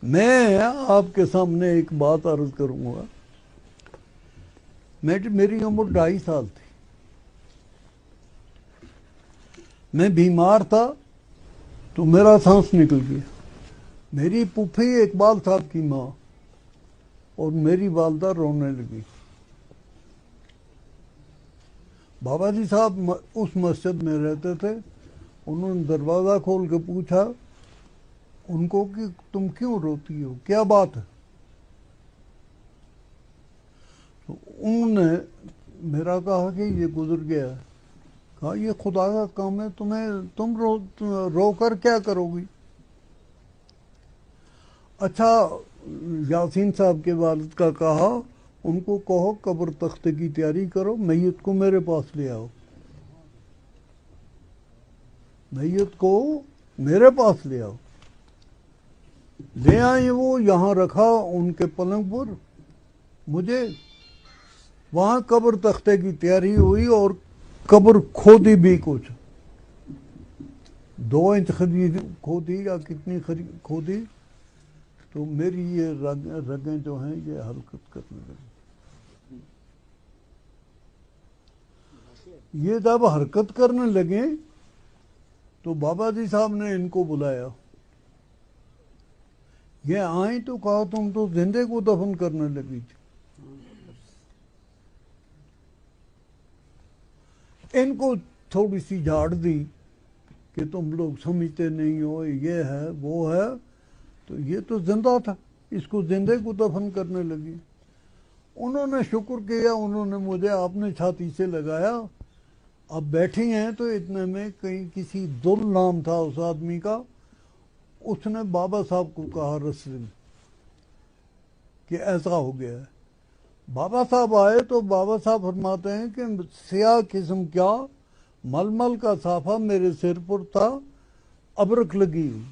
میں آپ کے سامنے ایک بات عرض کروں گا. میری عمر 2.5 سال تھی. میں بیمار تھا تو میرا سانس نکل گیا. میری پھوپھی اقبال صاحب کی ماں اور میری والدہ رونے لگی. بابا جی صاحب اس مسجد میں رہتے تھے. انہوں نے دروازہ کھول کے پوچھا ان کو کہ تم کیوں روتی ہو، کیا بات ہے؟ تو انہوں نے میرا کہا کہ یہ گزر گیا ہے. کہا یہ خدا کا کام ہے، تم رو کر کیا کرو گی؟ اچھا، یاسین صاحب کے والد کا کہا ان کو کہو قبر تختے کی تیاری کرو، میت کو میرے پاس لے آؤ. میت کو میرے پاس لے آؤ. لے آئے، وہ یہاں رکھا ان کے پلنگ پر. مجھے وہاں قبر تختے کی تیاری ہوئی اور قبر کھودی بھی کچھ 2 انچ کھودی یا کتنی کھودی. تو میری یہ رگیں جو ہیں یہ حرکت کرنے لگیں. یہ جب حرکت کرنے لگیں تو بابا جی صاحب نے ان کو بلایا. یہ آئیں تو کہا تم تو زندے کو دفن کرنے لگی تھی. ان کو تھوڑی سی جھاڑ دی کہ تم لوگ سمجھتے نہیں ہو، یہ ہے وہ ہے. تو یہ تو زندہ تھا، اس کو زندے کو دفن کرنے لگی. انہوں نے شکر کیا، انہوں نے مجھے اپنے چھاتی سے لگایا. اب بیٹھی ہیں تو اتنے میں کہیں کسی دل نام تھا اس آدمی کا، اس نے بابا صاحب کو کہا رسل کہ ایسا ہو گیا ہے. بابا صاحب آئے تو بابا صاحب فرماتے ہیں کہ سیاہ قسم کیا ململ کا صافہ میرے سر پر تھا، ابرک لگی ہوئی.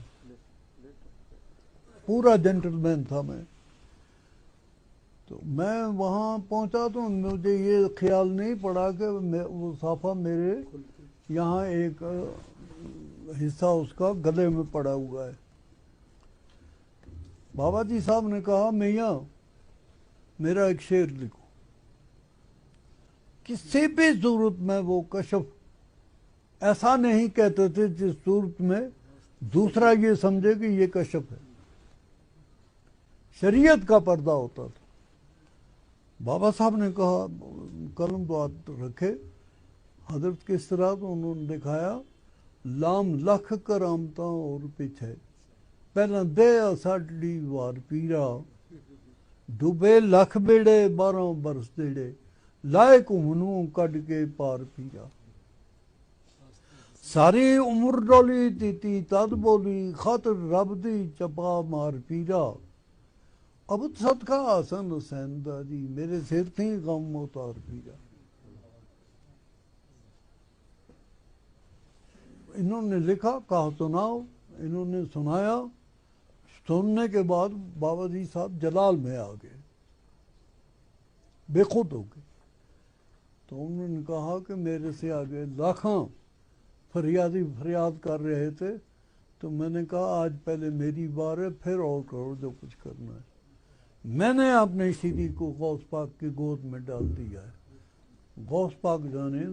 پورا جنٹل مین تھا میں. تو میں وہاں پہنچا تو مجھے یہ خیال نہیں پڑا کہ وہ صافہ میرے یہاں ایک حصہ اس کا گلے میں پڑا ہوا ہے. بابا جی صاحب نے کہا میاں میرا ایک شعر لکھو. کسی بھی صورت میں وہ کشف ایسا نہیں کہتے تھے جس صورت میں دوسرا یہ سمجھے کہ یہ کشف ہے. شریعت کا پردہ ہوتا تھا. بابا صاحب نے کہا قلم بات رکھے حضرت کس طرح، تو انہوں نے دکھایا لام لکھ کرامتا اور پیچھے پہلا دے ساڈی وار پیرا ڈوبے لکھ بیڑے 12 برس دیڑے لائے گھومنوں کڈ کے پار پیرا. ساری عمر ڈولی تیتی تد بولی خاطر رب دی چپا مار پیرا. اب صدقہ حسن حسین دا جی میرے سر تھی غم اتار پیرا. انہوں نے لکھا، کہا سناؤ. انہوں نے سنایا. سننے کے بعد بابا جی صاحب جلال میں آ گئے، بے خود ہو گئے. تو انہوں نے کہا کہ میرے سے آگے لاکھاں فریادی فریاد کر رہے تھے. تو میں نے کہا آج پہلے میری بار ہے، پھر اور کرو جو کچھ کرنا ہے. میں نے اپنے سیدھی کو غوث پاک کی گود میں ڈال دیا ہے. غوث پاک جانے،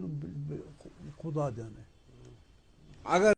خدا جانے. اگر